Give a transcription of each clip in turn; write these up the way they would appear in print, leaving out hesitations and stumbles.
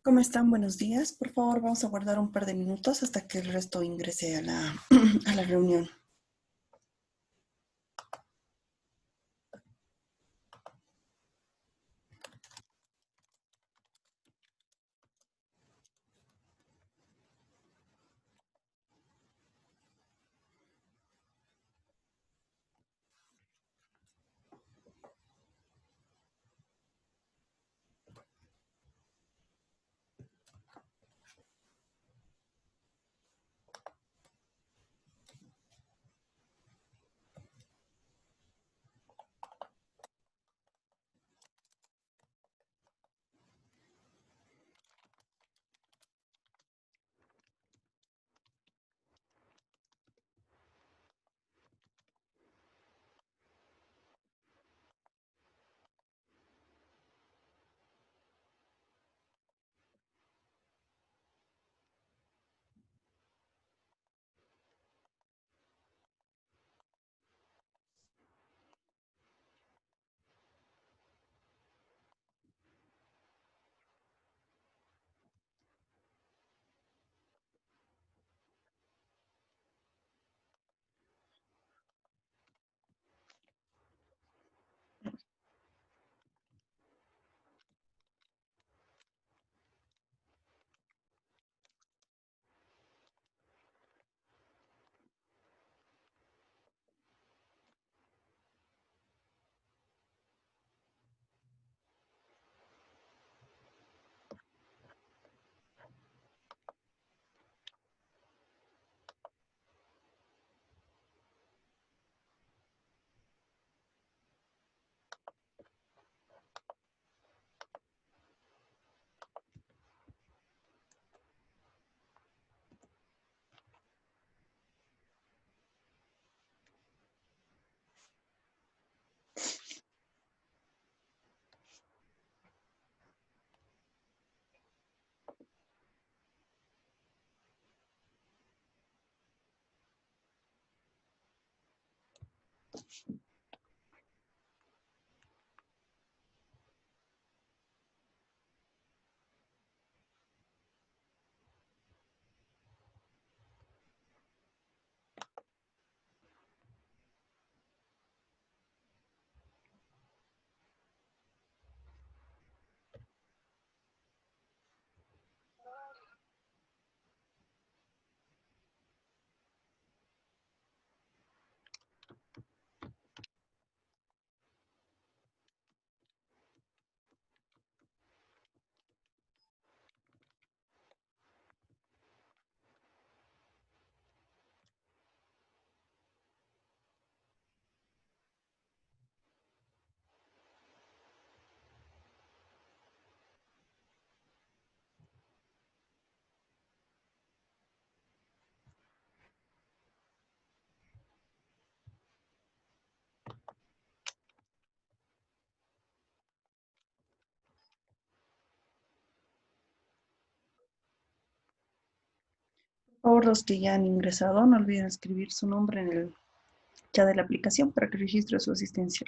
¿Cómo están? Buenos días. Por favor, vamos a guardar un par de minutos hasta que el resto ingrese a la, a la reunión. Por favor, los que ya han ingresado, no olviden escribir su nombre en el chat de la aplicación para que registre su asistencia.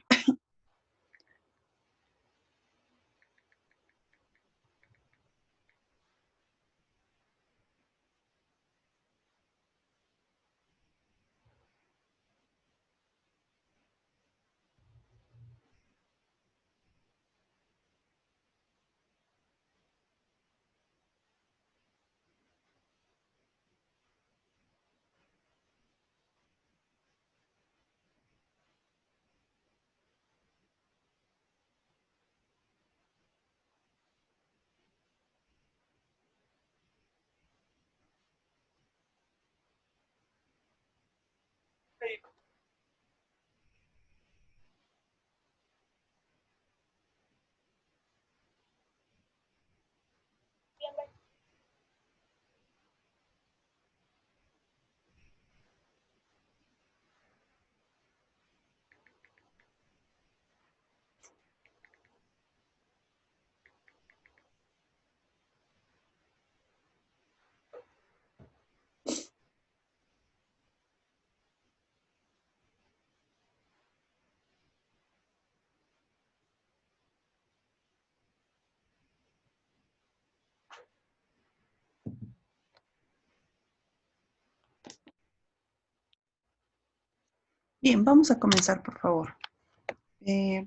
Bien, vamos a comenzar, por favor.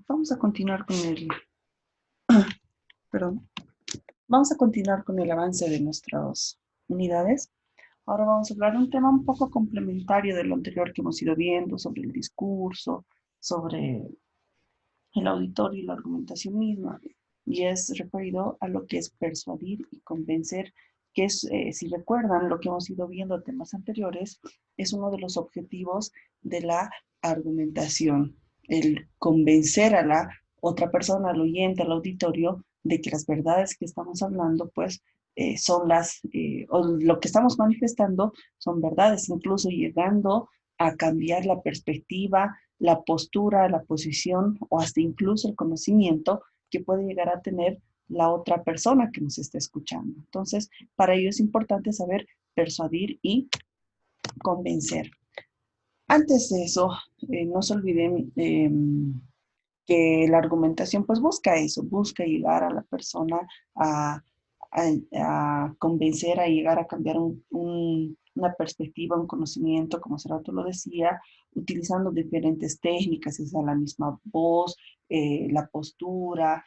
Vamos a continuar con el, perdón, vamos a continuar con el avance de nuestras unidades. Ahora vamos a hablar de un tema un poco complementario de lo anterior que hemos ido viendo sobre el discurso, sobre el auditorio y la argumentación misma, y es referido a lo que es persuadir y convencer, que es, si recuerdan lo que hemos ido viendo en temas anteriores, es uno de los objetivos de la argumentación, el convencer a la otra persona, al oyente, al auditorio, de que las verdades que estamos hablando, pues, son o lo que estamos manifestando son verdades, incluso llegando a cambiar la perspectiva, la postura, la posición o hasta incluso el conocimiento que puede llegar a tener la otra persona que nos está escuchando. Entonces, para ello es importante saber persuadir y convencer. Antes de eso, no se olviden que la argumentación pues busca eso, busca llegar a la persona a, a convencer, a llegar a cambiar una perspectiva, un conocimiento, como Cerrato lo decía, utilizando diferentes técnicas, es la misma voz, la postura,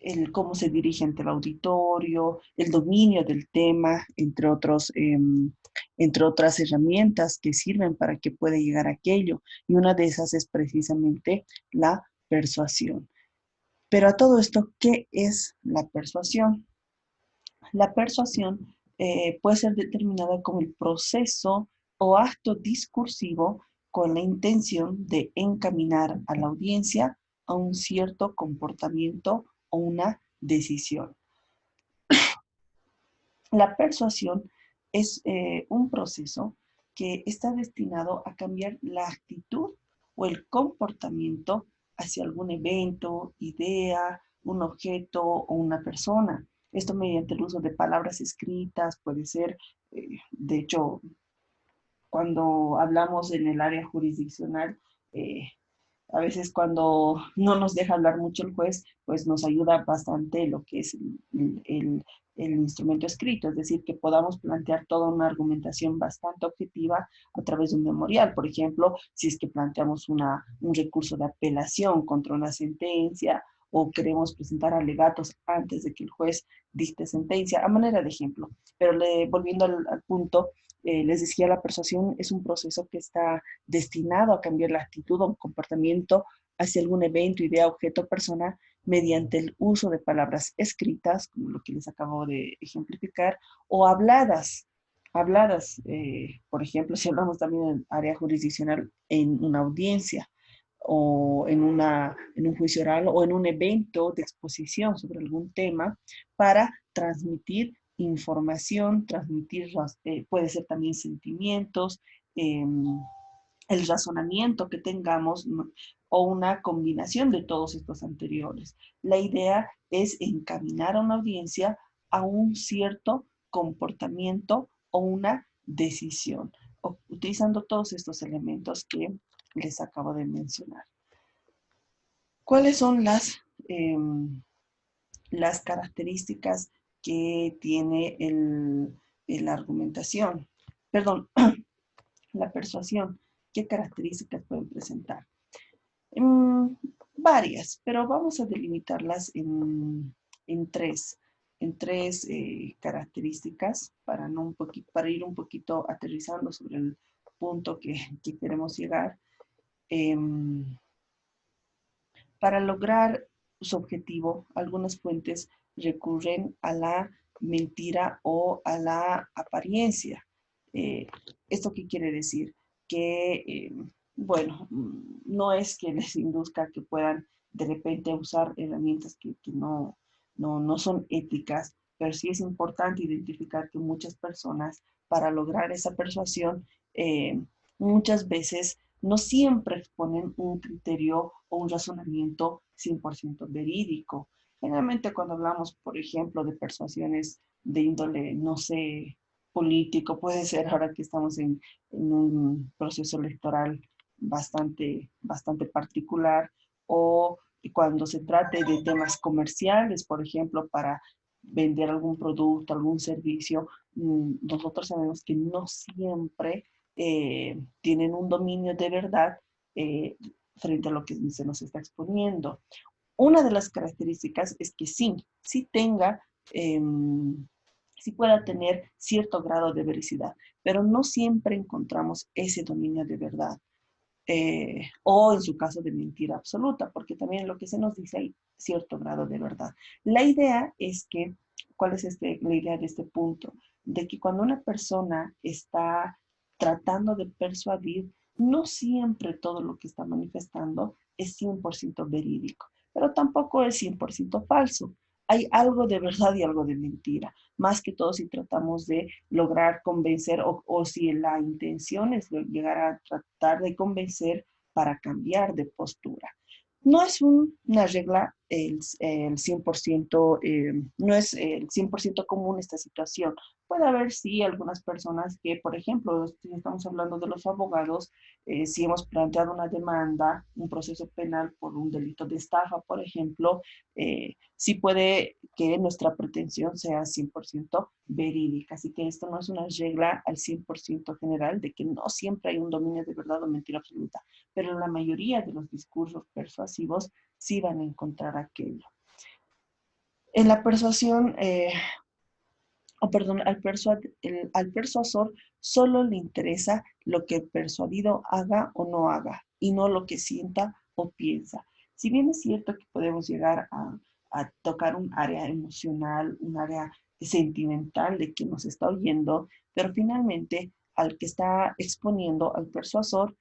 el cómo se dirige ante el auditorio, el dominio del tema, entre otras herramientas que sirven para que pueda llegar a aquello. Y una de esas es precisamente la persuasión. Pero a todo esto, ¿qué es la persuasión? La persuasión puede ser determinada como el proceso o acto discursivo con la intención de encaminar a la audiencia a un cierto comportamiento o una decisión. La persuasión es un proceso que está destinado a cambiar la actitud o el comportamiento hacia algún evento, idea, un objeto o una persona. Esto mediante el uso de palabras escritas, puede ser, de hecho, cuando hablamos en el área jurisdiccional, eh, a veces cuando no nos deja hablar mucho el juez, pues nos ayuda bastante lo que es el instrumento escrito, es decir, que podamos plantear toda una argumentación bastante objetiva a través de un memorial. Por ejemplo, si es que planteamos un recurso de apelación contra una sentencia o queremos presentar alegatos antes de que el juez dicte sentencia, a manera de ejemplo. Pero volviendo al punto, les decía, la persuasión es un proceso que está destinado a cambiar la actitud o un comportamiento hacia algún evento, idea, objeto, persona, mediante el uso de palabras escritas, como lo que les acabo de ejemplificar, o habladas. Habladas, por ejemplo, si hablamos también en área jurisdiccional, en una audiencia o en un juicio oral o en un evento de exposición sobre algún tema para transmitir información, transmitir, puede ser también sentimientos, eh, el razonamiento que tengamos, ¿no? O una combinación de todos estos anteriores. La idea es encaminar a una audiencia a un cierto comportamiento o una decisión, utilizando todos estos elementos que les acabo de mencionar. ¿Cuáles son las características que tiene la argumentación? Perdón, la persuasión. ¿Qué características pueden presentar? Mm, varias, pero vamos a delimitarlas en tres, características para, no un para ir un poquito aterrizando sobre el punto que queremos llegar. Em, para lograr su objetivo, algunas fuentes recurren a la mentira o a la apariencia. Eh, ¿Esto qué quiere decir? Que, bueno, no es que les induzca que puedan de repente usar herramientas que no son éticas, pero sí es importante identificar que muchas personas, para lograr esa persuasión, muchas veces no siempre exponen un criterio o un razonamiento 100% verídico. Generalmente cuando hablamos, por ejemplo, de persuasiones de índole, no sé, político, puede ser ahora que estamos en un proceso electoral bastante particular, o cuando se trate de temas comerciales, por ejemplo, para vender algún producto, algún servicio, nosotros sabemos que no siempre tienen un dominio de verdad frente a lo que se nos está exponiendo. Una de las características es que sí tenga, sí pueda tener cierto grado de veracidad, pero no siempre encontramos ese dominio de verdad. O en su caso de mentira absoluta, porque también lo que se nos dice hay cierto grado de verdad. La idea es que, ¿cuál es la idea de este punto? De que cuando una persona está tratando de persuadir, no siempre todo lo que está manifestando es 100% verídico, pero tampoco es 100% falso. Hay algo de verdad y algo de mentira, más que todo si tratamos de lograr convencer o si la intención es llegar a tratar de convencer para cambiar de postura. No es una regla el 100%, no es el 100% común esta situación. Puede haber, sí, algunas personas que, por ejemplo, si estamos hablando de los abogados, si hemos planteado una demanda, un proceso penal por un delito de estafa, por ejemplo, sí puede que nuestra pretensión sea 100% verídica. Así que esto no es una regla al 100% general de que no siempre hay un dominio de verdad o mentira absoluta, pero en la mayoría de los discursos persuasivos sí van a encontrar aquello. En la persuasión, o perdón, al persuasor solo le interesa lo que el persuadido haga o no haga, y no lo que sienta o piensa. Si bien es cierto que podemos llegar a tocar un área emocional, un área sentimental de quien nos está oyendo, pero finalmente al que está exponiendo, al persuasor,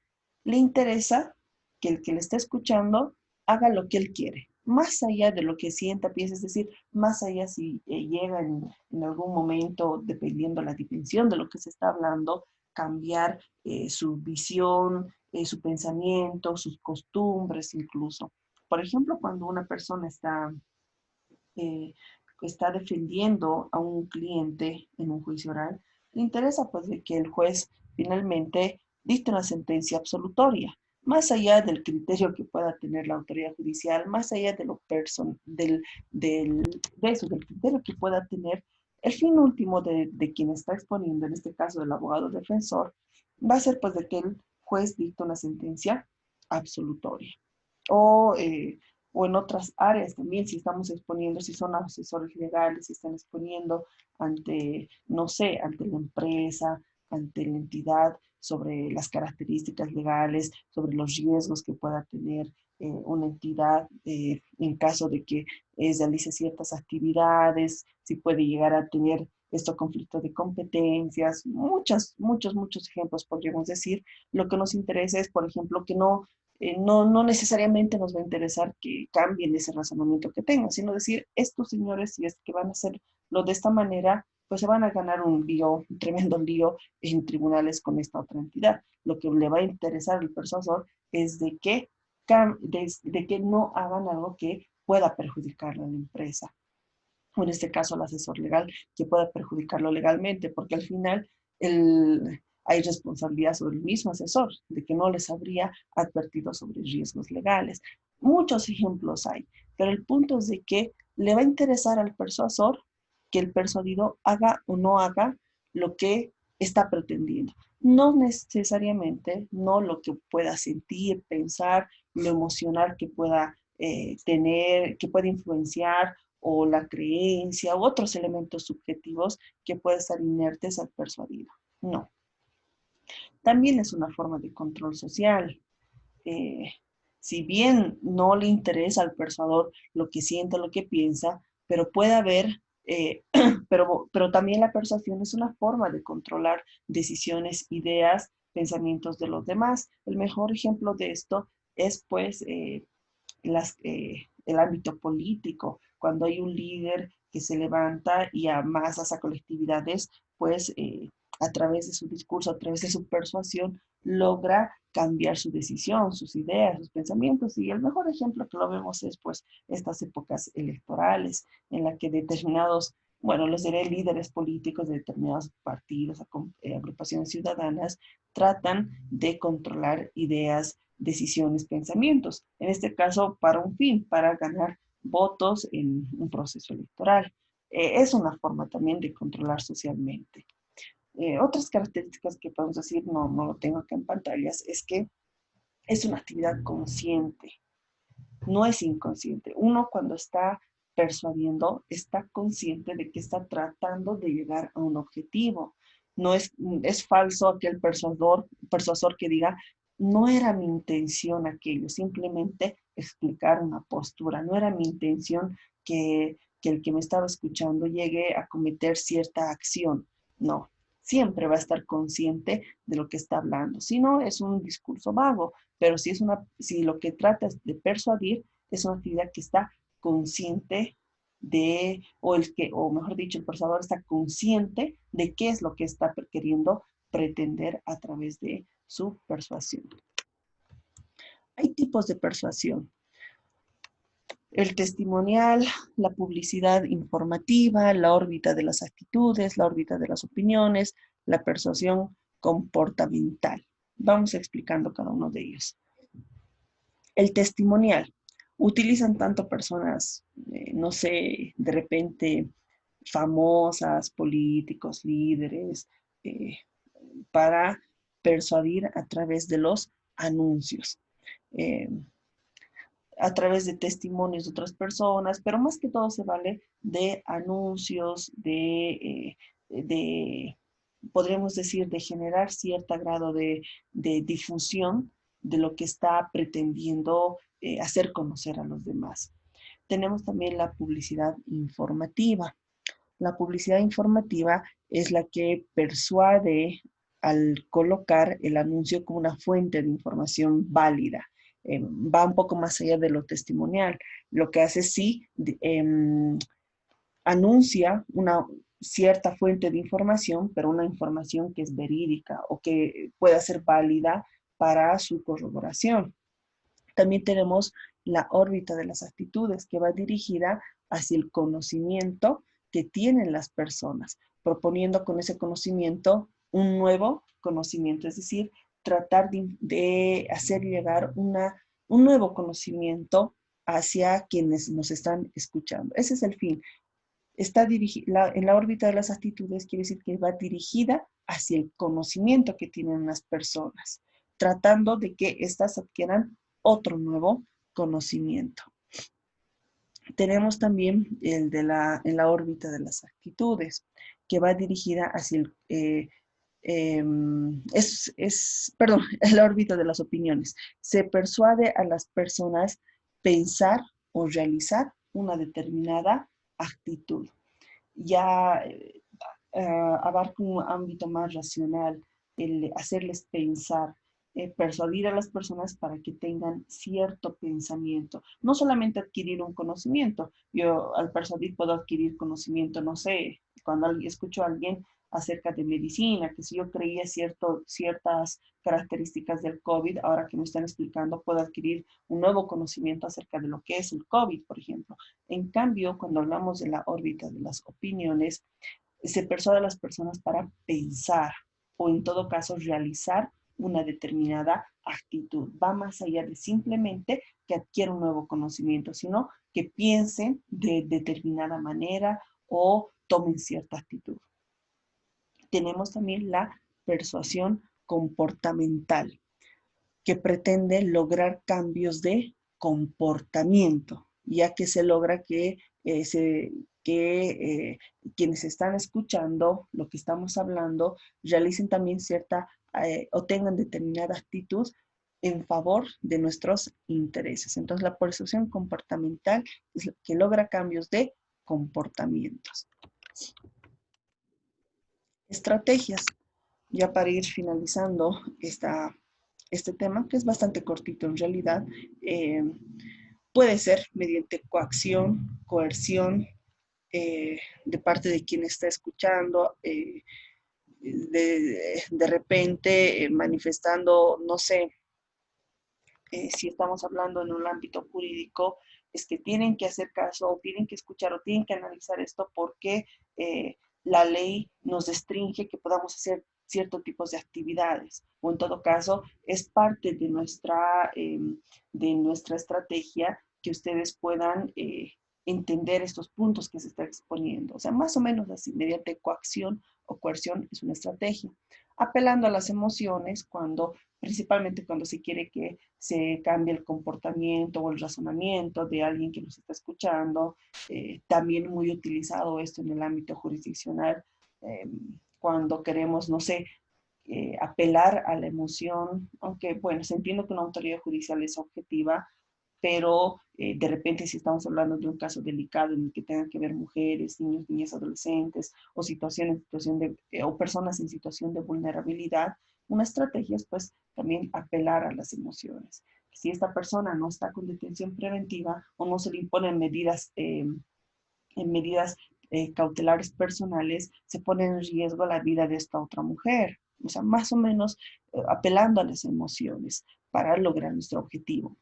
le interesa que el que le está escuchando haga lo que él quiere, más allá de lo que sienta, piensa, es decir, más allá si llega en algún momento, dependiendo la dimensión de lo que se está hablando, cambiar su visión, su pensamiento, sus costumbres incluso. Por ejemplo, cuando una persona eh, está defendiendo a un cliente en un juicio oral, le interesa pues de que el juez finalmente dicte una sentencia absolutoria, más allá del criterio que pueda tener la autoridad judicial, más allá de lo de eso, del criterio que pueda tener el fin último de quien está exponiendo, en este caso el abogado defensor, va a ser pues de que el juez dicte una sentencia absolutoria. O o en otras áreas también, si estamos exponiendo, si son asesores legales, si están exponiendo ante, no sé, ante la empresa, ante la entidad, sobre las características legales, sobre los riesgos que pueda tener una entidad en caso de que realice ciertas actividades, si puede llegar a tener estos conflictos de competencias, muchos ejemplos podríamos decir. Lo que nos interesa es, por ejemplo, que no necesariamente nos va a interesar que cambien ese razonamiento que tengan, sino decir, estos señores, si es que van a hacerlo de esta manera, pues se van a ganar un lío, un tremendo lío en tribunales con esta otra entidad. Lo que le va a interesar al persuasor es de que no hagan algo que pueda perjudicarle a la empresa, o en este caso al asesor legal, que pueda perjudicarlo legalmente, porque al final hay responsabilidad sobre el mismo asesor, de que no les habría advertido sobre riesgos legales. Muchos ejemplos hay, pero el punto es de que le va a interesar al persuasor que el persuadido haga o no haga lo que está pretendiendo. No necesariamente, no lo que pueda sentir, pensar, lo emocional que pueda tener, que pueda influenciar, o la creencia u otros elementos subjetivos que pueden estar inertes al persuadido. No. También es una forma de control social. Eh, si bien no le interesa al persuador lo que siente, lo que piensa, pero puede haber, pero también la persuasión es una forma de controlar decisiones, ideas, pensamientos de los demás. El mejor ejemplo de esto es pues el ámbito político, cuando hay un líder que se levanta y a masas, a colectividades, pues a través de su discurso, a través de su persuasión, logra cambiar su decisión, sus ideas, sus pensamientos. Y el mejor ejemplo que lo vemos es pues estas épocas electorales en las que determinados, bueno, los diré líderes políticos de determinados partidos, agrupaciones ciudadanas, tratan de controlar ideas, decisiones, pensamientos. En este caso, para un fin, para ganar votos en un proceso electoral. Es una forma también de controlar socialmente. Otras características que podemos decir, no lo tengo acá en pantallas, es que es una actividad consciente, no es inconsciente. Uno cuando está persuadiendo está consciente de que está tratando de llegar a un objetivo. No es, es falso aquel persuasor que diga, no era mi intención aquello, simplemente explicar una postura, no era mi intención que el que me estaba escuchando llegue a cometer cierta acción. No, siempre va a estar consciente de lo que está hablando. Si no, es un discurso vago, pero si lo que trata es de persuadir, es una actividad que está consciente de, o mejor dicho, el persuador está consciente de qué es lo que está queriendo pretender a través de su persuasión. Hay tipos de persuasión. El testimonial, la publicidad informativa, la órbita de las actitudes, la órbita de las opiniones, la persuasión comportamental. Vamos explicando cada uno de ellos. El testimonial. Utilizan tanto personas, no sé, de repente famosas, políticos, líderes, eh, para persuadir a través de los anuncios. Eh, a través de testimonios de otras personas, pero más que todo se vale de anuncios, de podríamos decir, de generar cierto grado de difusión de lo que está pretendiendo hacer conocer a los demás. Tenemos también la publicidad informativa. La publicidad informativa es la que persuade al colocar el anuncio como una fuente de información válida. Va un poco más allá de lo testimonial. Lo que hace sí anuncia una cierta fuente de información, pero una información que es verídica o que pueda ser válida para su corroboración. También tenemos la órbita de las actitudes, que va dirigida hacia el conocimiento que tienen las personas, proponiendo con ese conocimiento un nuevo conocimiento, es decir, tratar de hacer llegar un nuevo conocimiento hacia quienes nos están escuchando. Ese es el fin. En la órbita de las actitudes quiere decir que va dirigida hacia el conocimiento que tienen las personas, tratando de que éstas adquieran otro nuevo conocimiento. Tenemos también en la órbita de las actitudes, que va dirigida hacia perdón, en la órbita de las opiniones. Se persuade a las personas pensar o realizar una determinada actitud. Ya abarca un ámbito más racional, el hacerles pensar, persuadir a las personas para que tengan cierto pensamiento. No solamente adquirir un conocimiento. Yo al persuadir puedo adquirir conocimiento, no sé, cuando escucho a alguien acerca de medicina, que si yo creía ciertas características del COVID, ahora que me están explicando, puedo adquirir un nuevo conocimiento acerca de lo que es el COVID, por ejemplo. En cambio, cuando hablamos de la órbita de las opiniones, se persuade a las personas para pensar o en todo caso realizar una determinada actitud. Va más allá de simplemente que adquiera un nuevo conocimiento, sino que piensen de determinada manera o tomen cierta actitud. Tenemos también la persuasión comportamental, que pretende lograr cambios de comportamiento, ya que se logra que quienes están escuchando lo que estamos hablando realicen también o tengan determinada actitud en favor de nuestros intereses. Entonces, la persuasión comportamental es la que logra cambios de comportamientos. Estrategias, ya para ir finalizando este tema, que es bastante cortito en realidad, puede ser mediante coacción, coerción, de parte de quien está escuchando, de repente manifestando, no sé, si estamos hablando en un ámbito jurídico, es que tienen que hacer caso, o tienen que escuchar, o tienen que analizar esto porque la ley nos restringe que podamos hacer ciertos tipos de actividades, o en todo caso, es parte de nuestra estrategia que ustedes puedan entender estos puntos que se está exponiendo. O sea, más o menos así, mediante coacción o coerción es una estrategia. Apelando a las emociones, principalmente cuando se quiere que se cambie el comportamiento o el razonamiento de alguien que nos está escuchando. También muy utilizado esto en el ámbito jurisdiccional, eh, cuando queremos, no sé, apelar a la emoción, aunque bueno, se entiende que una autoridad judicial es objetiva, pero de repente si estamos hablando de un caso delicado en el que tengan que ver mujeres, niños, niñas, adolescentes o o personas en situación de vulnerabilidad, una estrategia es pues también apelar a las emociones. Si esta persona no está con detención preventiva o no se le imponen medidas cautelares personales, se pone en riesgo la vida de esta otra mujer. O sea, más o menos apelando a las emociones para lograr nuestro objetivo.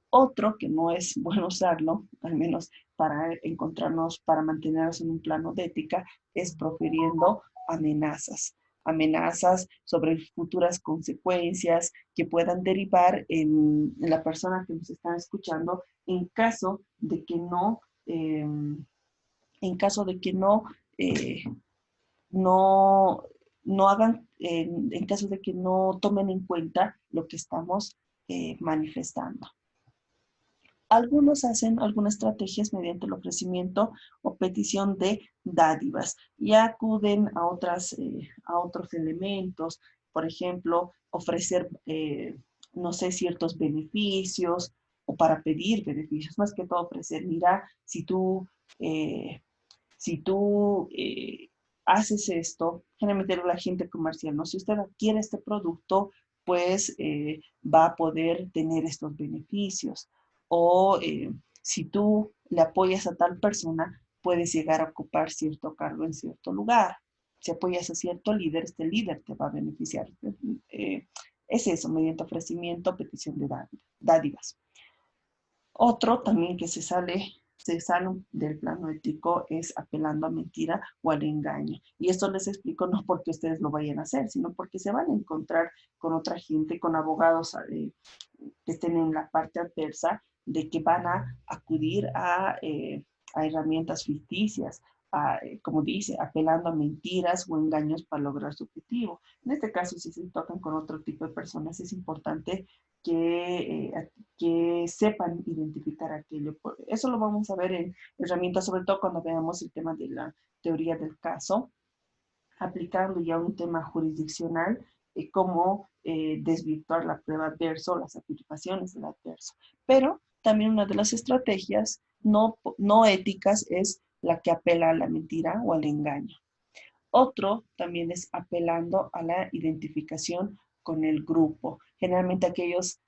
Otro que no es bueno usarlo, al menos para encontrarnos, para mantenernos en un plano de ética, es profiriendo amenazas. Amenazas sobre futuras consecuencias que puedan derivar en la persona que nos está escuchando en caso de que no, en caso de que eh, no, no hagan, en caso de que no tomen en cuenta lo que estamos manifestando. Algunos hacen algunas estrategias mediante el ofrecimiento o petición de dádivas y acuden a otros elementos, por ejemplo, ofrecer, no sé, ciertos beneficios o para pedir beneficios, más que todo ofrecer, mira, eh, si tú haces esto, generalmente la gente comercial, ¿no? Si usted adquiere este producto, pues va a poder tener estos beneficios. O si tú le apoyas a tal persona, puedes llegar a ocupar cierto cargo en cierto lugar. Si apoyas a cierto líder, este líder te va a beneficiar. Eh, es eso, mediante ofrecimiento, petición de dádivas. Otro también que se sale del plano ético es apelando a mentira o al engaño. Y esto les explico no porque ustedes lo vayan a hacer, sino porque se van a encontrar con otra gente, con abogados que estén en la parte adversa, de que van a acudir a herramientas ficticias, como dice, apelando a mentiras o engaños para lograr su objetivo. En este caso, si se tocan con otro tipo de personas, es importante que sepan identificar aquello. Eso lo vamos a ver en herramientas, sobre todo cuando veamos el tema de la teoría del caso, aplicando ya un tema jurisdiccional, cómo desvirtuar la prueba adverso, las afirmaciones del adverso. Pero también una de las estrategias no éticas es la que apela a la mentira o al engaño. Otro también es apelando a la identificación con el grupo. Generalmente aquellas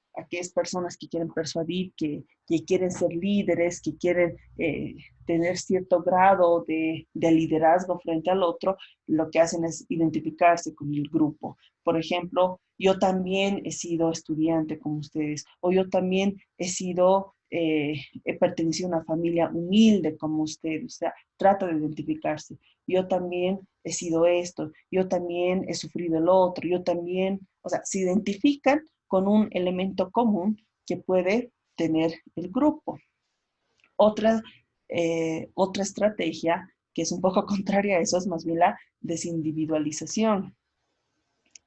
personas que quieren persuadir, que quieren ser líderes, que quieren tener cierto grado de liderazgo frente al otro, lo que hacen es identificarse con el grupo. Por ejemplo, yo también he sido estudiante como ustedes, o yo también he pertenecido a una familia humilde como ustedes. O sea, trata de identificarse. Yo también he sido esto, yo también he sufrido el otro, yo también, o sea, se identifican con un elemento común que puede tener el grupo. Otra, otra estrategia que es un poco contraria a eso es más bien la desindividualización.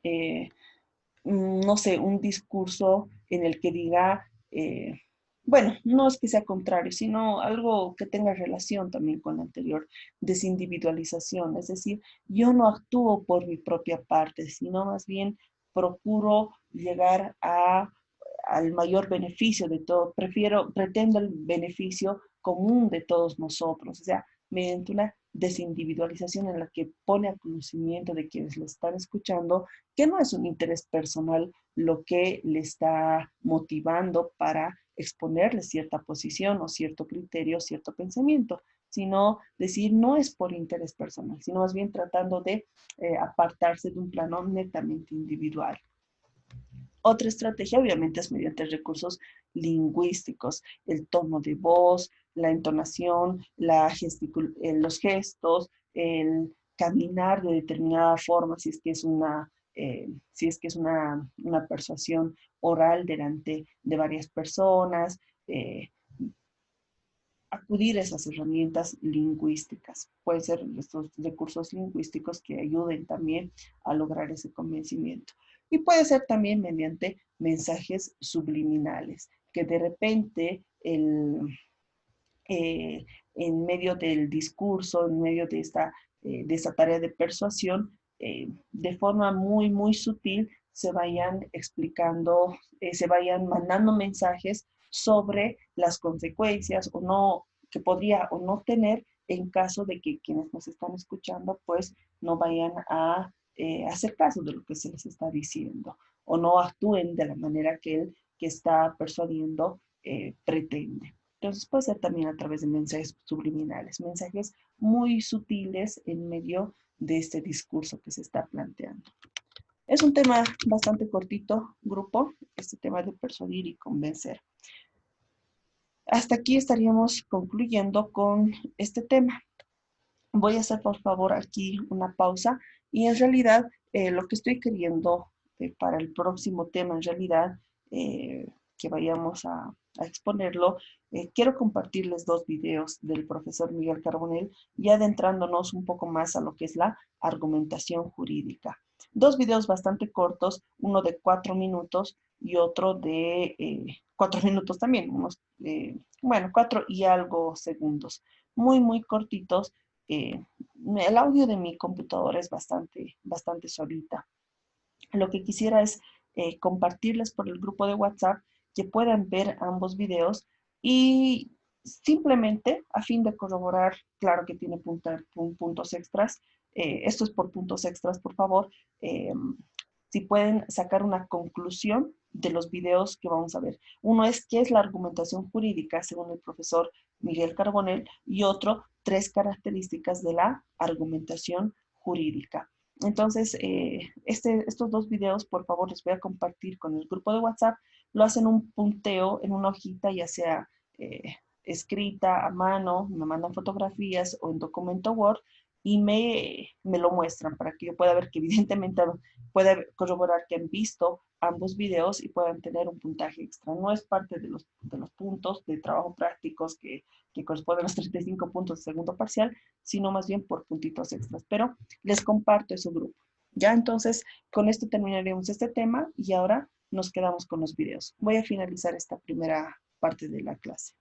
Eh, no sé, un discurso en el que diga, bueno, no es que sea contrario, sino algo que tenga relación también con lo anterior, desindividualización, es decir, yo no actúo por mi propia parte, sino más bien procuro llegar al mayor beneficio de todo, pretendo el beneficio común de todos nosotros, o sea, mediante una desindividualización en la que pone a conocimiento de quienes lo están escuchando que no es un interés personal lo que le está motivando para exponerle cierta posición o cierto criterio, cierto pensamiento, sino decir no es por interés personal, sino más bien tratando de apartarse de un plano netamente individual. Otra estrategia, obviamente, es mediante recursos lingüísticos, el tono de voz, la entonación, los gestos, el caminar de determinada forma, si es que es una persuasión oral delante de varias personas, eh, acudir a esas herramientas lingüísticas. Pueden ser estos recursos lingüísticos que ayuden también a lograr ese convencimiento. Y puede ser también mediante mensajes subliminales, que de repente en medio del discurso, en medio de esta tarea de persuasión, de forma muy sutil, se vayan explicando, se vayan mandando mensajes sobre las consecuencias o no, que podría o no tener en caso de que quienes nos están escuchando pues no vayan a hacer caso de lo que se les está diciendo o no actúen de la manera que el que está persuadiendo pretende. Entonces puede ser también a través de mensajes subliminales, mensajes muy sutiles en medio de este discurso que se está planteando. Es un tema bastante cortito, grupo, este tema de persuadir y convencer. Hasta aquí estaríamos concluyendo con este tema. Voy a hacer por favor aquí una pausa y en realidad lo que estoy queriendo para el próximo tema en realidad que vayamos a exponerlo, quiero compartirles dos videos del profesor Miguel Carbonell ya adentrándonos un poco más a lo que es la argumentación jurídica. Dos videos bastante cortos, uno de 4 minutos y otro de 4 minutos también, unos, bueno, 4 y algo segundos, muy cortitos. El audio de mi computadora es bastante suavita. Lo que quisiera es compartirles por el grupo de WhatsApp que puedan ver ambos videos y simplemente a fin de corroborar, claro que tiene puntos extras, esto es por puntos extras, por favor, eh, si pueden sacar una conclusión de los videos que vamos a ver. Uno es qué es la argumentación jurídica, según el profesor Miguel Carbonell, y otro, 3 características de la argumentación jurídica. Entonces, estos dos videos, por favor, les voy a compartir con el grupo de WhatsApp. Lo hacen un punteo en una hojita, ya sea escrita a mano, me mandan fotografías o en documento Word y me lo muestran para que yo pueda ver que evidentemente pueda corroborar que han visto ambos videos y puedan tener un puntaje extra. No es parte de los puntos de trabajo prácticos que corresponden a los 35 puntos de segundo parcial, sino más bien por puntitos extras. Pero les comparto ese grupo. Ya entonces, con esto terminaremos este tema y ahora nos quedamos con los videos. Voy a finalizar esta primera parte de la clase.